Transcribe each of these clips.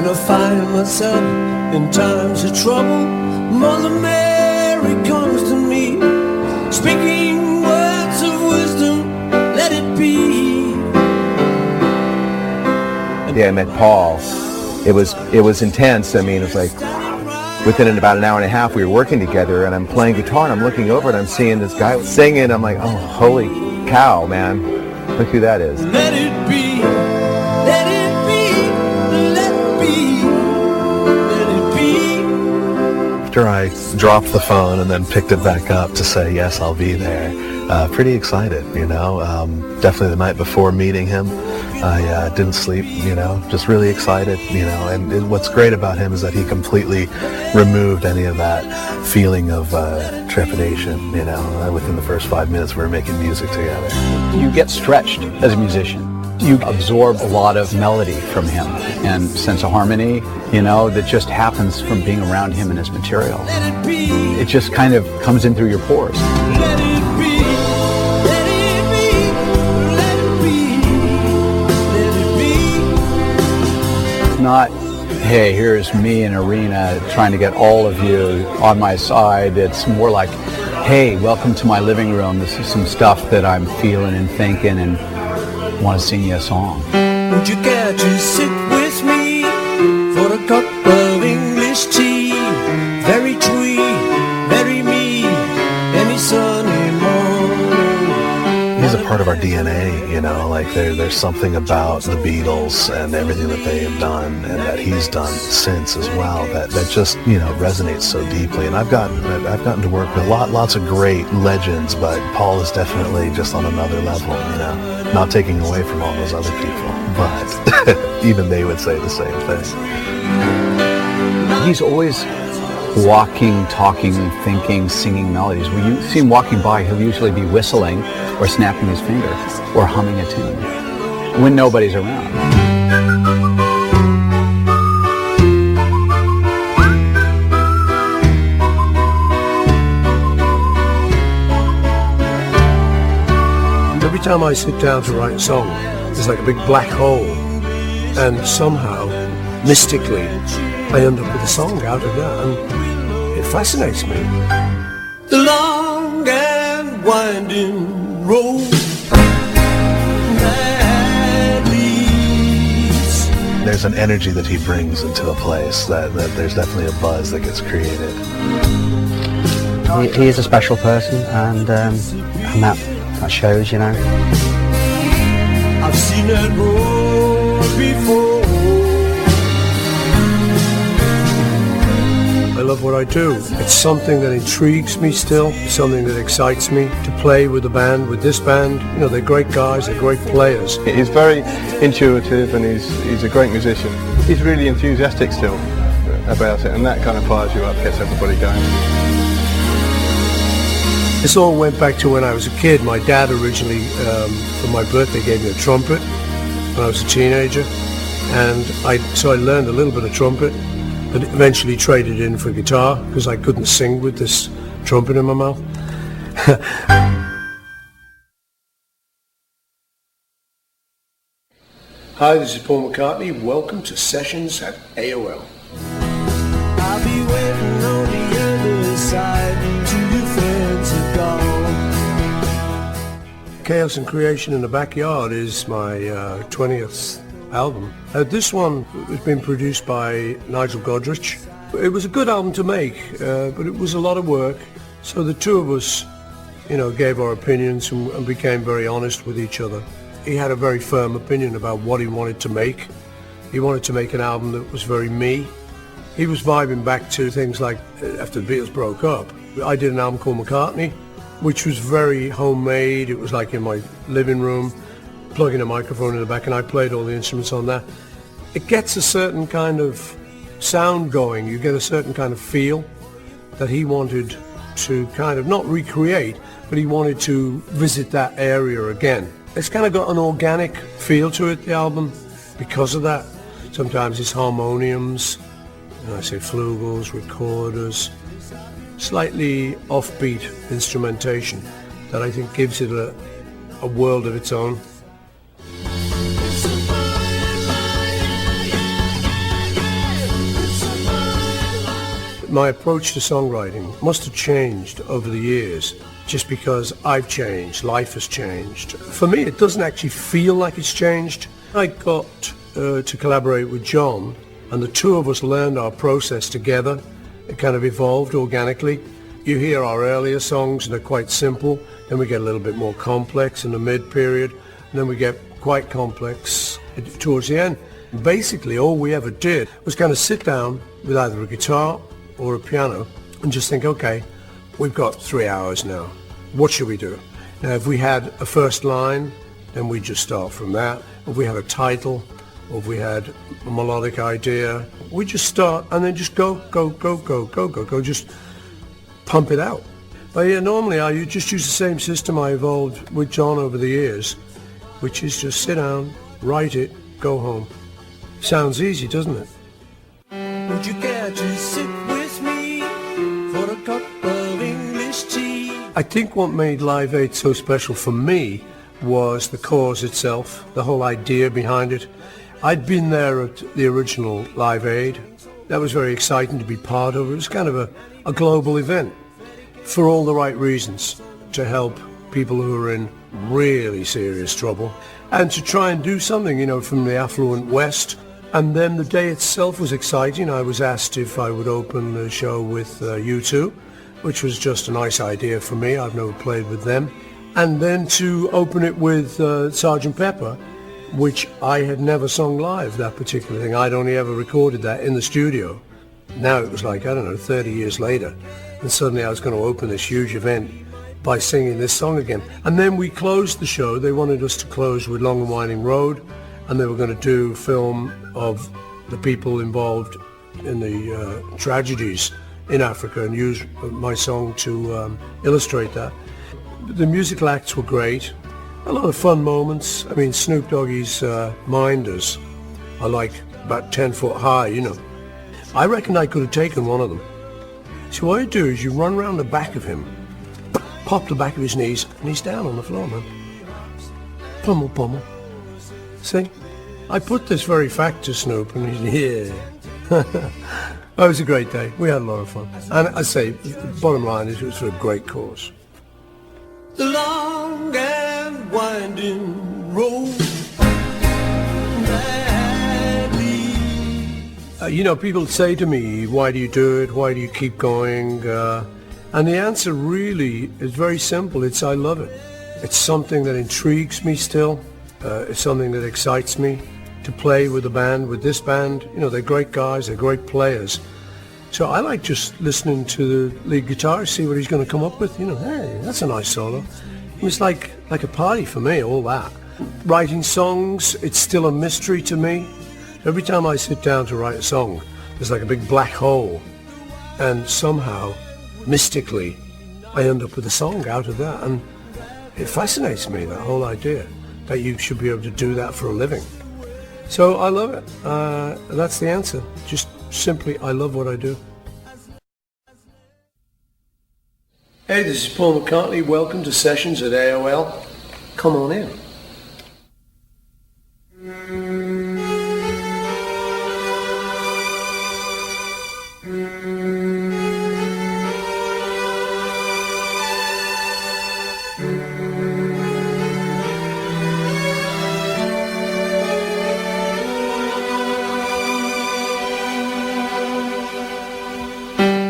When I find myself in times of trouble, Mother Mary comes to me, speaking words of wisdom, let it be. The day I met Paul, it was intense. I mean, it was like within about an hour and a half we were working together, and I'm playing guitar and I'm looking over and I'm seeing this guy singing. I'm like, oh, holy cow, man. Look who that is. Let it be, let it be, let it be, let it be. After I dropped the phone and then picked it back up to say, yes, I'll be there, pretty excited, you know. Definitely the night before meeting him, I didn't sleep, you know, just really excited, you know. And what's great about him is that he completely removed any of that feeling of trepidation, you know. Within the first 5 minutes we were making music together. You get stretched as a musician. You absorb a lot of melody from him and sense of harmony, you know, that just happens from being around him and his material. It just kind of comes in through your pores. Let it be, let it be, let it be, let it be. It's not, hey, here's me in arena trying to get all of you on my side. It's more like, hey, welcome to my living room. This is some stuff that I'm feeling and thinking and want to sing you a song. Would you care to sit with me for a cup of English tea? Very twee, very me, any sunny morning. He's a part of our DNA, you know, like there's something about the Beatles and everything that they have done and that he's done since as well that just, you know, resonates so deeply. And I've gotten to work with lots of great legends, but Paul is definitely just on another level, you know. Not taking away from all those other people, but even they would say the same thing. He's always walking, talking, thinking, singing melodies. When you see him walking by, he'll usually be whistling or snapping his finger or humming a tune when nobody's around. Every time I sit down to write a song, there's like a big black hole, and somehow, mystically, I end up with a song out of that, and it fascinates me. The long and winding road that leads. There's an energy that he brings into the place that there's definitely a buzz that gets created. He is a special person, and that shows, you know. I've seen that road before. I love what I do. It's something that intrigues me still, something that excites me to play with the band, with this band. You know, they're great guys, they're great players. He's very intuitive and he's a great musician. He's really enthusiastic still about it, and that kind of fires you up, gets everybody going. This all went back to when I was a kid. My dad originally, for my birthday, gave me a trumpet when I was a teenager, and so I learned a little bit of trumpet, but eventually traded in for guitar because I couldn't sing with this trumpet in my mouth. Hi, this is Paul McCartney. Welcome to Sessions at AOL. I'll be waiting on the other side till your friends are gone. Chaos and Creation in the Backyard is my 20th album. This one has been produced by Nigel Godrich. It was a good album to make, but it was a lot of work. So the two of us, you know, gave our opinions and became very honest with each other. He had a very firm opinion about what he wanted to make. He wanted to make an album that was very me. He was vibing back to things like after the Beatles broke up. I did an album called McCartney, which was very homemade. It was like in my living room, plugging a microphone in the back, and I played all the instruments on that. It gets a certain kind of sound going. You get a certain kind of feel that he wanted to kind of not recreate, but he wanted to visit that area again. It's kind of got an organic feel to it, the album, because of that. Sometimes it's harmoniums, and I say flugels, recorders, slightly offbeat instrumentation that I think gives it a world of its own. my approach to songwriting must have changed over the years just because I've changed, life has changed. For me, it doesn't actually feel like it's changed. I got to collaborate with John, and the two of us learned our process together. It kind of evolved organically. You hear our earlier songs and they're quite simple, then we get a little bit more complex in the mid-period, and then we get quite complex towards the end. Basically, all we ever did was kind of sit down with either a guitar or a piano and just think, okay, we've got 3 hours now. What should we do? Now, if we had a first line, then we just start from that. If we had a title, or if we had a melodic idea, we just start and then just go, just pump it out. But yeah, normally I just use the same system I evolved with John over the years, which is just sit down, write it, go home. Sounds easy, doesn't it? Would you care to sit with me for a cup of English tea? I think what made Live Aid so special for me was the cause itself, the whole idea behind it. I'd been there at the original Live Aid. That was very exciting to be part of. It was kind of a global event for all the right reasons, to help people who are in really serious trouble and to try and do something, from the affluent West. And then the day itself was exciting. I was asked if I would open the show with U2, which was just a nice idea for me. I've never played with them. And then to open it with Sgt. Pepper, which I had never sung live, that particular thing. I'd only ever recorded that in the studio. Now it was like, 30 years later. And suddenly I was going to open this huge event by singing this song again. And then we closed the show. They wanted us to close with Long and Winding Road, and they were going to do film of the people involved in the tragedies in Africa and use my song to illustrate that. The musical acts were great. A lot of fun moments. I mean, Snoop Doggie's Minders are like about 10 foot high, I reckon I could have taken one of them. So what you do is you run around the back of him, pop the back of his knees, and he's down on the floor, man. Pummel, pummel. See? I put this very fact to Snoop, and he's, yeah. It was a great day. We had a lot of fun. And I say, the bottom line is it was for a great cause. The long and winding road. People say to me, why do you do it? Why do you keep going? And the answer really is very simple. It's I love it. It's something that intrigues me still. It's something that excites me to play with a band, with this band. They're great guys, they're great players. So I like just listening to the lead guitarist, see what he's going to come up with. Hey, that's a nice solo. It's like a party for me, all that. Writing songs, it's still a mystery to me. Every time I sit down to write a song, there's like a big black hole. And somehow, mystically, I end up with a song out of that. And it fascinates me, that whole idea, that you should be able to do that for a living. So I love it. That's the answer. Just simply, I love what I do. Hey, this is Paul McCartney. Welcome to Sessions at AOL. Come on in.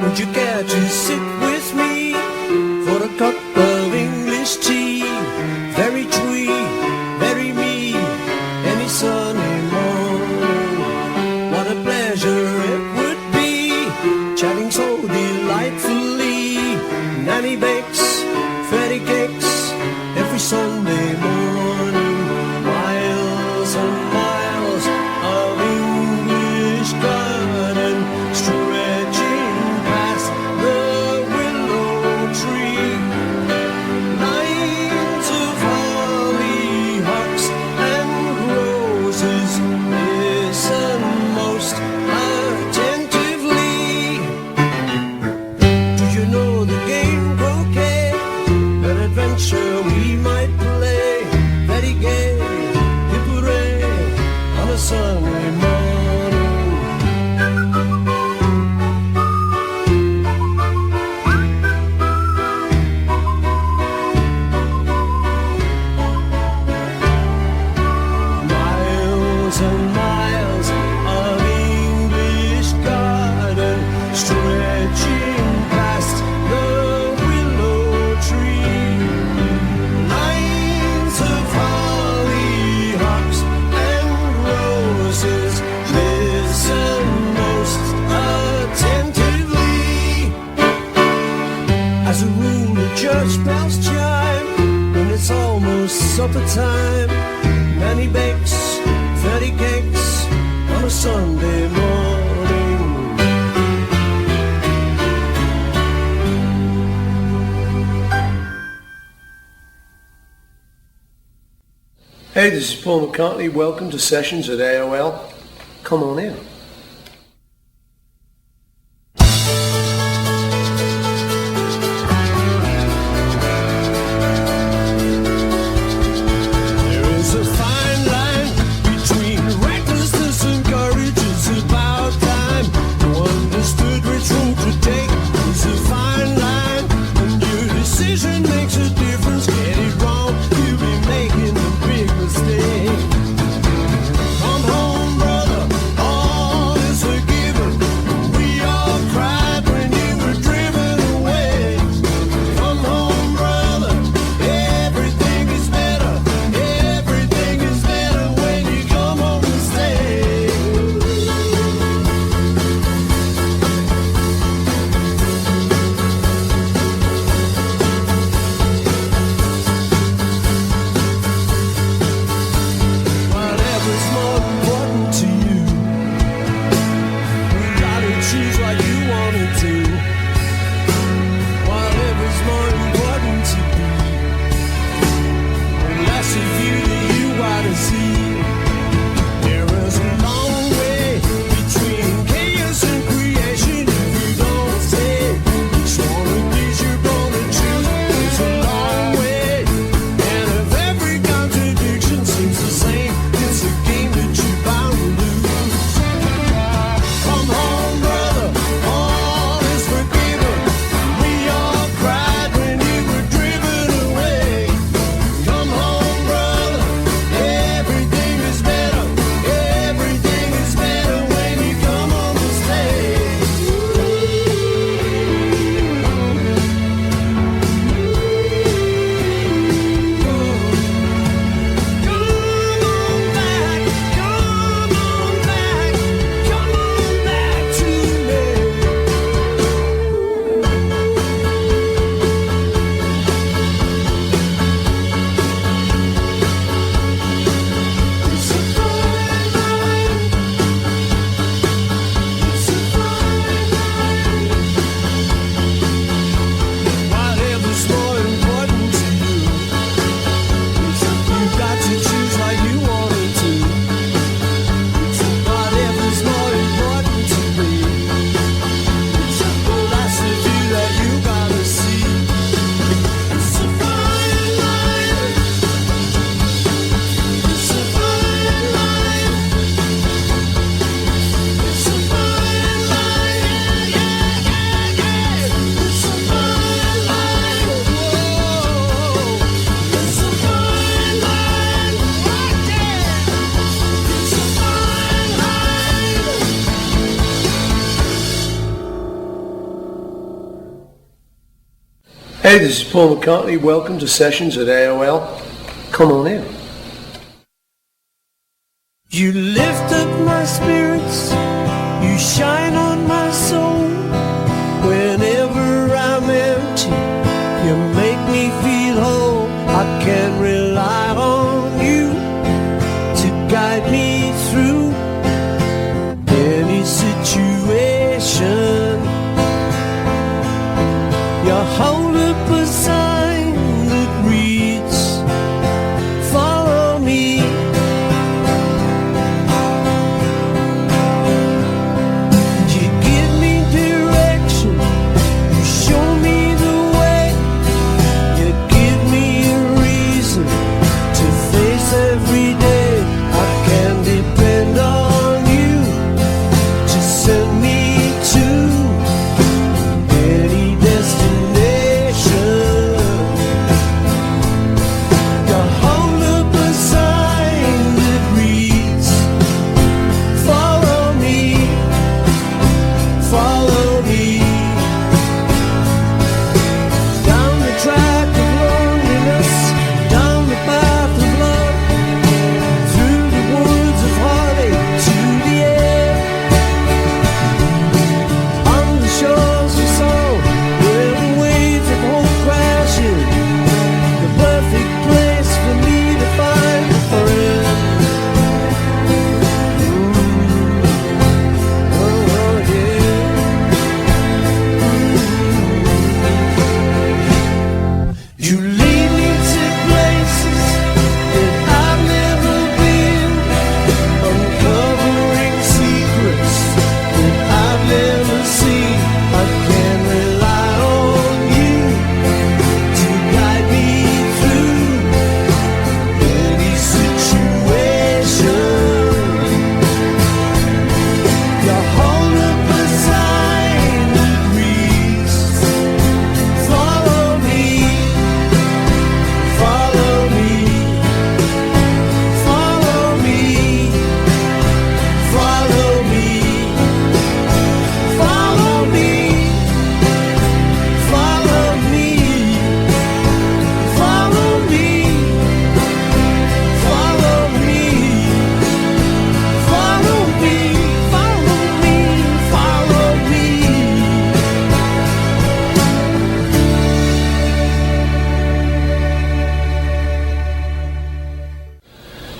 Would you care to sit with me for a cup of English tea? Very twee, very me, any sunny morning. What a pleasure it would be, chatting so delightfully. Nanny bakes, Freddy cakes, every Sunday morning. Miles and miles of English garden, stretching past the supper time, and he bakes 30 cakes on a Sunday morning. Hey, this is Paul McCartney. Welcome to Sessions at AOL. Come on in. Hey, this is Paul McCartney. Welcome to Sessions at AOL. Come on in. You lift up my spirits, you shine on my soul. Whenever I'm empty, you make me feel whole. I can rely on you to guide me through any situation. You hold up a sign that reads, follow me.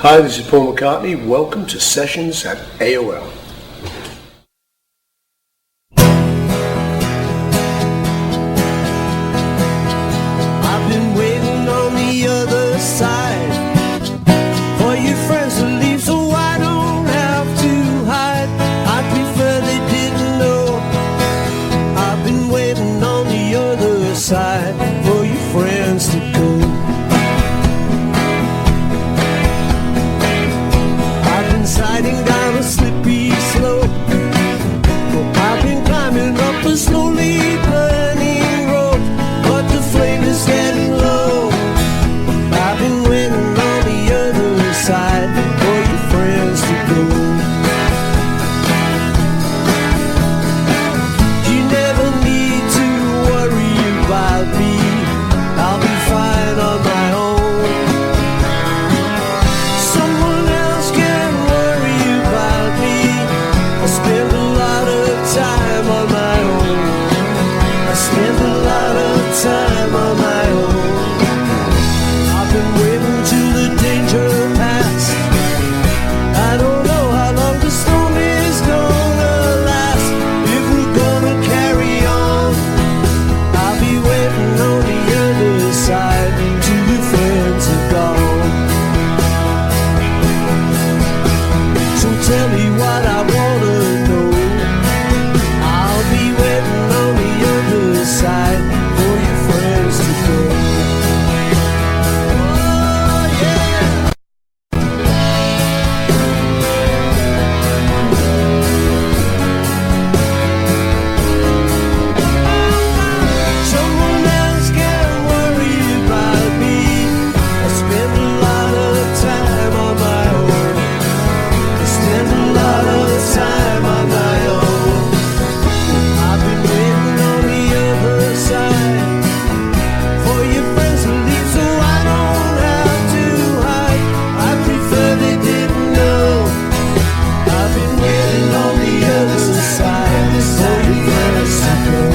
Hi, this is Paul McCartney. Welcome to Sessions at AOL. I've been waiting on the other side for your friends to leave, so I don't have to hide. I prefer they didn't know. I've been waiting on the other side for your friends to go. I've been sliding down a slippy slope. I've been climbing up a slowly burning road, but the flame is getting low. I've been waiting on the other side for your friends to go. You never need to worry about me. I'll be fine on my own. Someone else can worry about me. I spend a lot of time on my own. I spend a lot of time on my own. I've been waiting till the danger passed. I don't know how long the storm is gonna last. If we're gonna carry on, I'll be waiting on the other side till your friends are gone. So tell me what I wanna know. I'll be waiting on the other side for your friends to go. Oh yeah. Someone else can worry about me. I spend a lot of time on my own. I spend a lot of time on my own. I've been waiting on the other side for your friends to leave, so I don't have to hide. I prefer they didn't know. I've been waiting on the other side for your friends to go.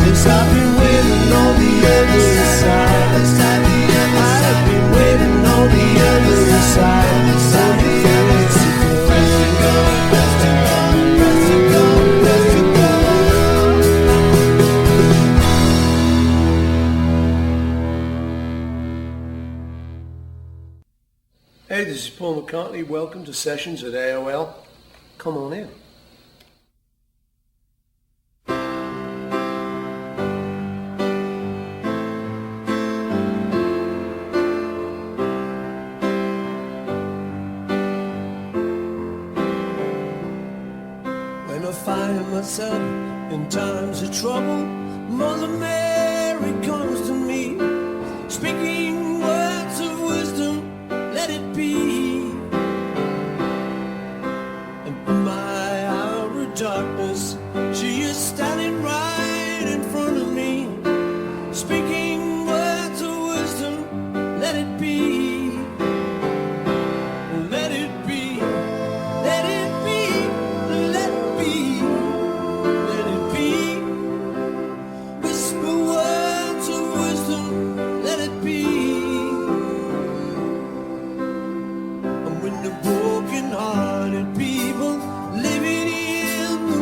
Yes, I've been waiting on the other side. I've been waiting on the other side for your friends to go. Hey, this is Paul McCartney. Welcome to Sessions at AOL. Come on in. When I find myself in times of trouble, Mother Mary comes to me, speaking words of wisdom, let it be. And in my hour of darkness, she is standing right in front of me, speaking words of wisdom, let it be. Let it be. Let it be. Let it be. Let it be. Whisper words of wisdom, let it be. And when the broken-hearted people living in the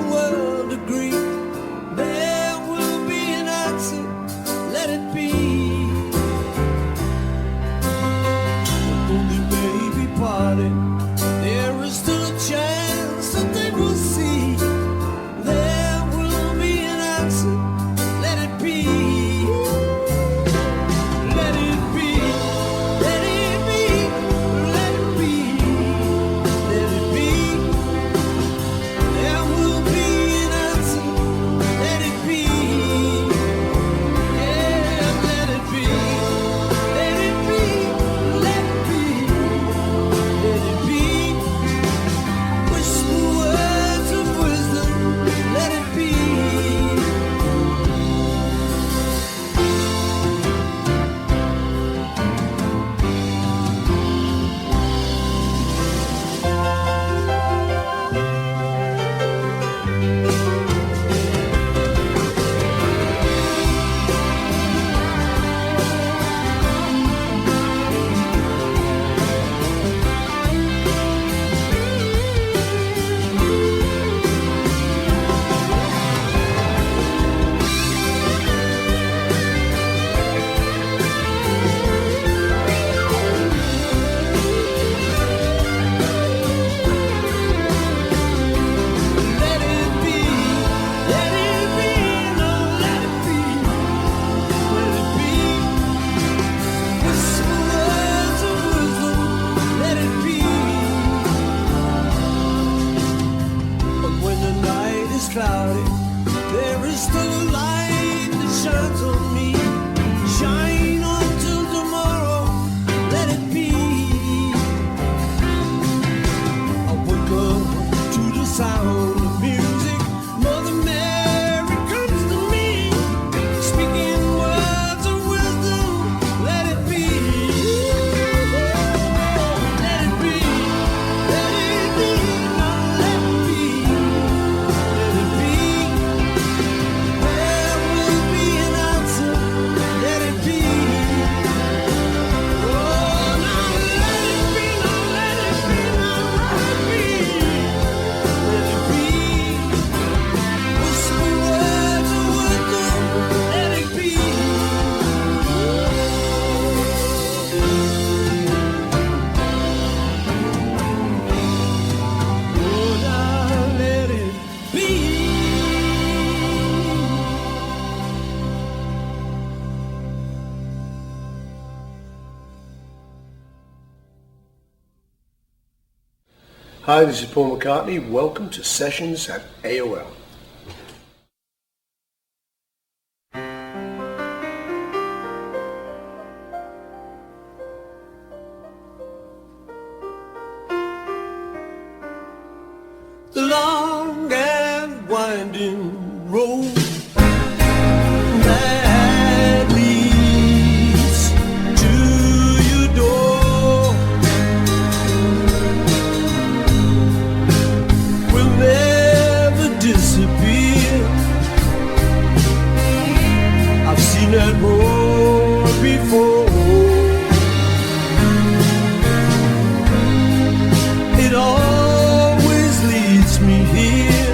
Hi, this is Paul McCartney. Welcome to Sessions at AOL. The long and winding road that leads to your door will never disappear. I've seen that road before. It always leads me here.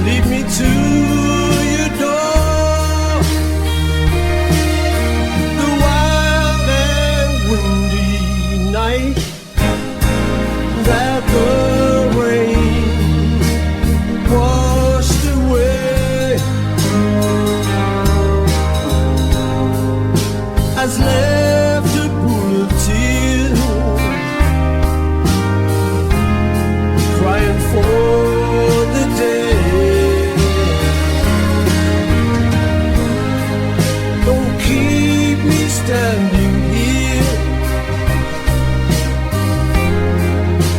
Lead me to your door. The wild and windy night that the rain washed away has left a pool of tears, crying for the day. Don't keep me standing here.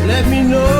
Let me know